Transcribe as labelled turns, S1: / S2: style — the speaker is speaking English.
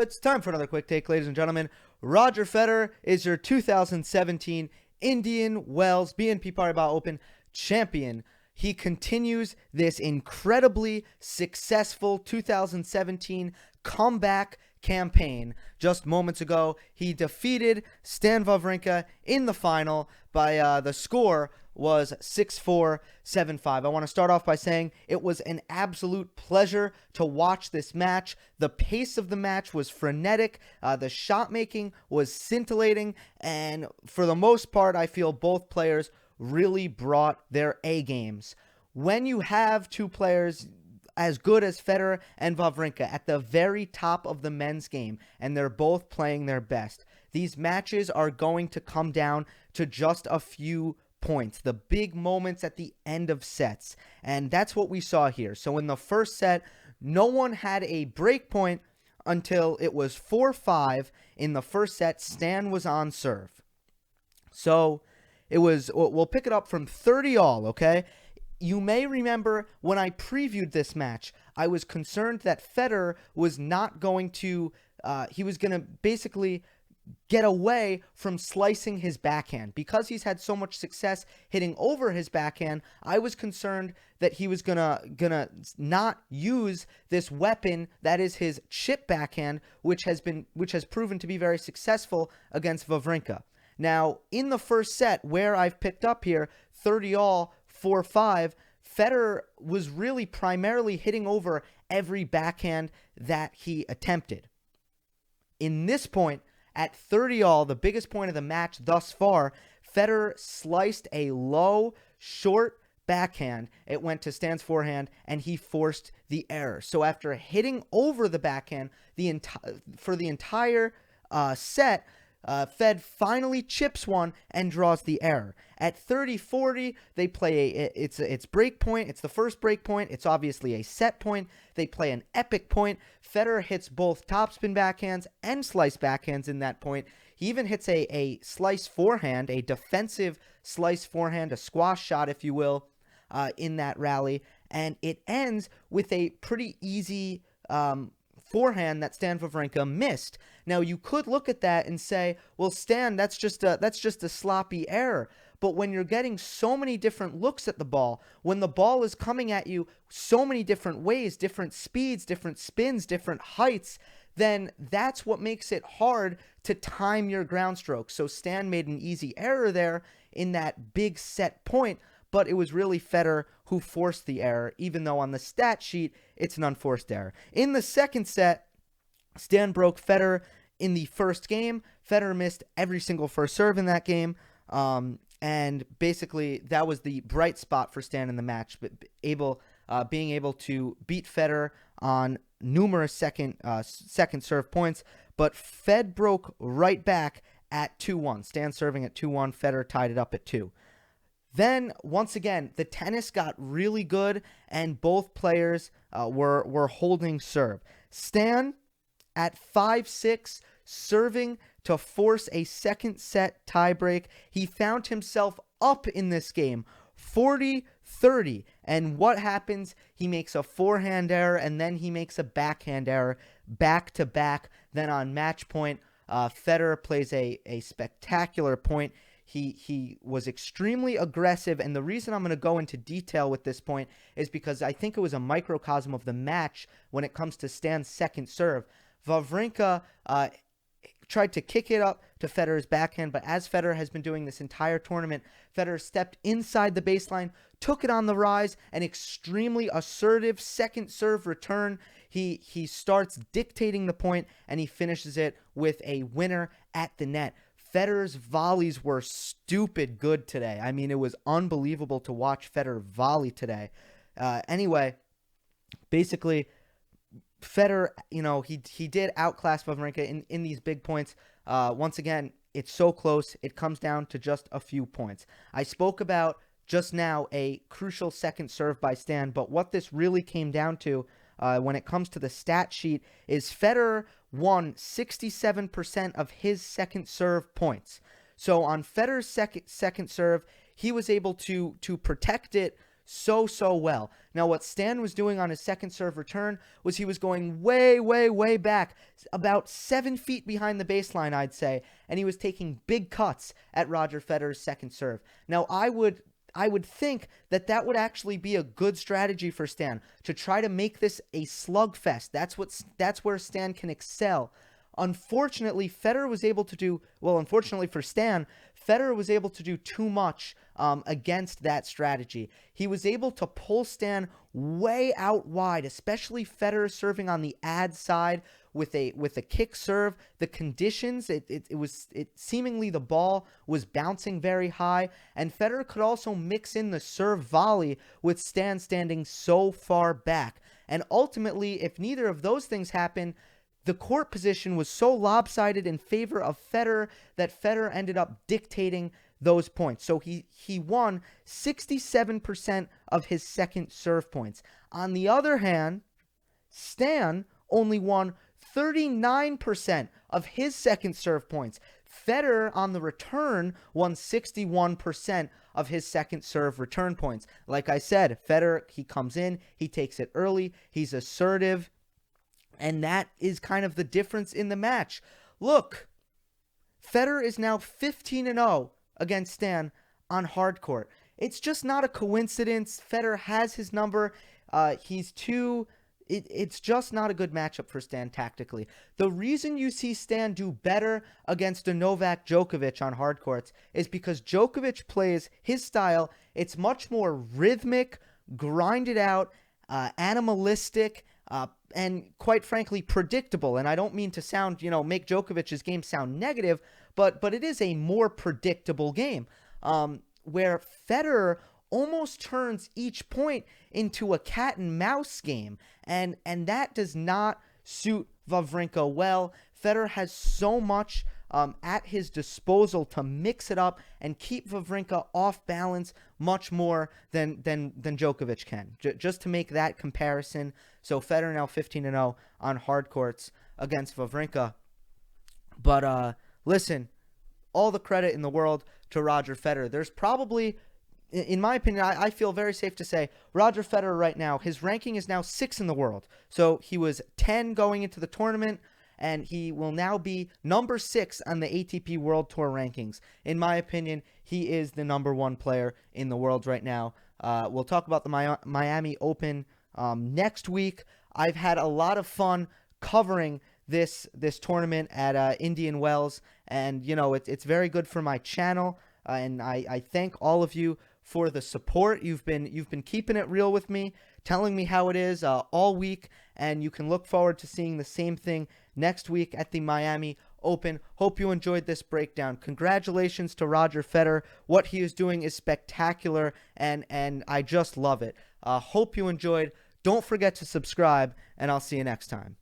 S1: It's time for another quick take, ladies and gentlemen. Roger Federer is your 2017 Indian Wells BNP Paribas Open champion. He continues this incredibly successful 2017 comeback campaign. Just moments ago, he defeated Stan Wawrinka in the final by the score was 6-4, 7-5. I want to start off by saying it was an absolute pleasure to watch this match. The pace of the match was frenetic. The shot making was scintillating. And for the most part, I feel both players really brought their A games. When you have two players as good as Federer and Wawrinka at the very top of the men's game, and they're both playing their best, these matches are going to come down to just a few points, the big moments at the end of sets. And that's what we saw here. So in the first set, no one had a break point until it was 4-5 in the first set. Stan was on serve. So it was, we'll pick it up from 30-all, okay? You may remember when I previewed this match, I was concerned that Federer was not going to, he was going to basically get away from slicing his backhand. Because he's had so much success hitting over his backhand, I was concerned that he was gonna not use this weapon that is his chip backhand, which has proven to be very successful against Wawrinka. Now, in the first set, where I've picked up here, 30-all, 4-5, Federer was really primarily hitting over every backhand that he attempted. In this point, at 30-all, the biggest point of the match thus far, Federer sliced a low, short backhand. It went to Stan's forehand, and he forced the error. So after hitting over the backhand for the entire set, Fed finally chips one and draws the error. At 30-40, they play it's break point. It's the first break point. It's obviously a set point. They play an epic point. Federer hits both topspin backhands and slice backhands in that point. He even hits a slice forehand, a defensive slice forehand, a squash shot, if you will, in that rally. And it ends with a pretty easy forehand that Stan Wawrinka missed. Now, you could look at that and say, well, Stan, that's just a sloppy error. But when you're getting so many different looks at the ball, when the ball is coming at you so many different ways, different speeds, different spins, different heights, then that's what makes it hard to time your ground stroke. So Stan made an easy error there in that big set point, but it was really Federer who forced the error, even though on the stat sheet, it's an unforced error. In the second set, Stan broke Federer in the first game. Federer missed every single first serve in that game. And basically, that was the bright spot for Stan in the match, but being able to beat Federer on numerous second serve points. But Fed broke right back at 2-1. Stan serving at 2-1. Federer tied it up at 2. Then, once again, the tennis got really good, and both players were holding serve. Stan, at 5-6, serving to force a second set tiebreak. He found himself up in this game, 40-30. And what happens? He makes a forehand error, and then he makes a backhand error back-to-back. Then on match point, Federer plays a spectacular point. He was extremely aggressive, and the reason I'm going to go into detail with this point is because I think it was a microcosm of the match when it comes to Stan's second serve. Wawrinka tried to kick it up to Federer's backhand, but as Federer has been doing this entire tournament, Federer stepped inside the baseline, took it on the rise, an extremely assertive second serve return. He starts dictating the point, and he finishes it with a winner at the net. Federer's volleys were stupid good today. I mean, it was unbelievable to watch Federer volley today. Anyway, basically, Federer, he did outclass Wawrinka in these big points. Once again, it's so close. It comes down to just a few points. I spoke about just now a crucial second serve by Stan, but what this really came down to when it comes to the stat sheet is Federer won 67% of his second serve points. So on Federer's second serve, he was able to protect it so well. Now, what Stan was doing on his second serve return was he was going way back, about 7 feet behind the baseline, I'd say, and he was taking big cuts at Roger Federer's second serve. Now, I would think that would actually be a good strategy for Stan, to try to make this a slugfest. That's where Stan can excel. Unfortunately, unfortunately for Stan, Federer was able to do too much against that strategy. He was able to pull Stan way out wide, especially Federer serving on the ad side with a kick serve. The conditions, it seemingly the ball was bouncing very high, and Federer could also mix in the serve volley with Stan standing so far back. And ultimately, if neither of those things happen, the court position was so lopsided in favor of Federer that Federer ended up dictating those points. So he won 67% of his second serve points. On the other hand, Stan only won 39% of his second serve points. Federer on the return won 61% of his second serve return points. Like I said, Federer, he comes in, he takes it early, he's assertive, and that is kind of the difference in the match. Look, Federer is now 15-0 against Stan on hard court. It's just not a coincidence. Federer has his number. It's just not a good matchup for Stan tactically. The reason you see Stan do better against a Novak Djokovic on hard courts is because Djokovic plays his style. It's much more rhythmic, grinded out, animalistic, and quite frankly, predictable. And I don't mean to sound, make Djokovic's game sound negative, but it is a more predictable game, where Federer almost turns each point into a cat and mouse game. And that does not suit Wawrinka well. Federer has so much at his disposal to mix it up and keep Wawrinka off balance much more than Djokovic can. Just to make that comparison. So Federer now 15-0 on hard courts against Wawrinka. But listen, all the credit in the world to Roger Federer. There's probably, in my opinion, I feel very safe to say Roger Federer right now, his ranking is now 6 in the world. So he was 10 going into the tournament, and he will now be number 6 on the ATP World Tour rankings. In my opinion, he is the number 1 player in the world right now. We'll talk about the Miami Open next week. I've had a lot of fun covering this tournament at Indian Wells, and it's very good for my channel, and I thank all of you for the support. You've been keeping it real with me, telling me how it is all week, and you can look forward to seeing the same thing next week at the Miami Open. Hope you enjoyed this breakdown. Congratulations to Roger Federer. What he is doing is spectacular, and I just love it. Hope you enjoyed. Don't forget to subscribe, and I'll see you next time.